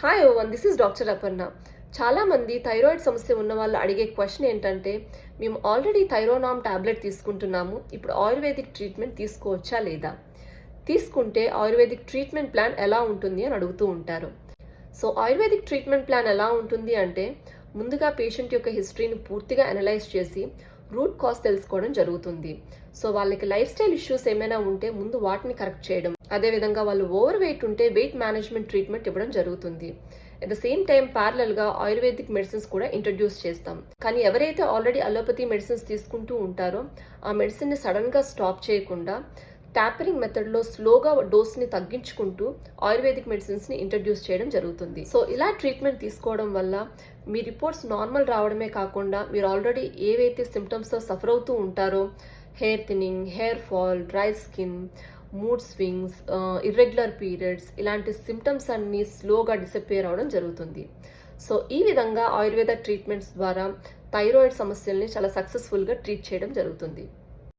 Hi woven, this is doctor Aparna. చాలామంది thyroid సమస్య ఉన్న వాళ్ళు అడిగే క్వశ్చన్ ఏంటంటే, మేము ఆల్రెడీ థైరోనామ్ టాబ్లెట్ తీసుకుంటున్నాము, ఇప్పుడు ఆయుర్వేదిక్ ట్రీట్మెంట్ తీసుకోవచ్చా లేదా, తీసుకుంటే ఆయుర్వేదిక్ ట్రీట్మెంట్ ప్లాన్ ఎలా ఉంటుంది అని అడుగుతూ ఉంటారు. సో ఆయుర్వేదిక్ ట్రీట్మెంట్ ప్లాన్ ఎలా ఉంటుంది అంటే, ముందుగా పేషెంట్ యొక్క హిస్టరీని పూర్తిగా అనలైజ్ చేసి రూట్ కాజ్ తెలుసుకోవడం జరుగుతుంది. సో వాళ్ళకి లైఫ్ స్టైల్ ఇష్యూస్ ఏమైనా ఉంటే ముందు వాటిని కరెక్ట్ చేయడం, అదేవిధంగా వాళ్ళు ఓవర్ వెయిట్ ఉంటే వెయిట్ మేనేజ్మెంట్ ట్రీట్మెంట్ ఇవ్వడం జరుగుతుంది. At the same time parallel గా ఆయుర్వేదిక్ మెడిసిన్స్ కూడా ఇంట్రడ్యూస్ చేస్తాం. కానీ ఎవరైతే ఆల్రెడీ అలోపతి మెడిసిన్స్ తీసుకుంటూ ఉంటారో ఆ మెడిసిన్ ని సడన్ గా స్టాప్ చేయకుండా టాపరింగ్ మెథడ్ లో స్లోగా డోస్ ని తగ్గించుకుంటూ ఆయుర్వేదిక్ మెడిసిన్స్ ని ఇంట్రడ్యూస్ చేయడం జరుగుతుంది. సో ఇలా ట్రీట్మెంట్ తీసుకోవడం వల్ల మీ రిపోర్ట్స్ నార్మల్ రావడమే కాకుండా మీరు ఆల్రెడీ ఏవైతే సిమ్టమ్స్ తో సఫర్ అవుతూ ఉంటారో, hair thinning, hair fall, dry skin, mood swings, irregular periods, ఇలాంటి సిమ్టమ్స్ అన్ని స్లోగా డిసపియర్ అవడం జరుగుతుంది. సో ఈ విధంగా ఆయుర్వేద ట్రీట్మెంట్స్ ద్వారా థైరాయిడ్ సమస్యల్ని చాలా సక్సెస్ఫుల్ గా ట్రీట్ చేయడం జరుగుతుంది.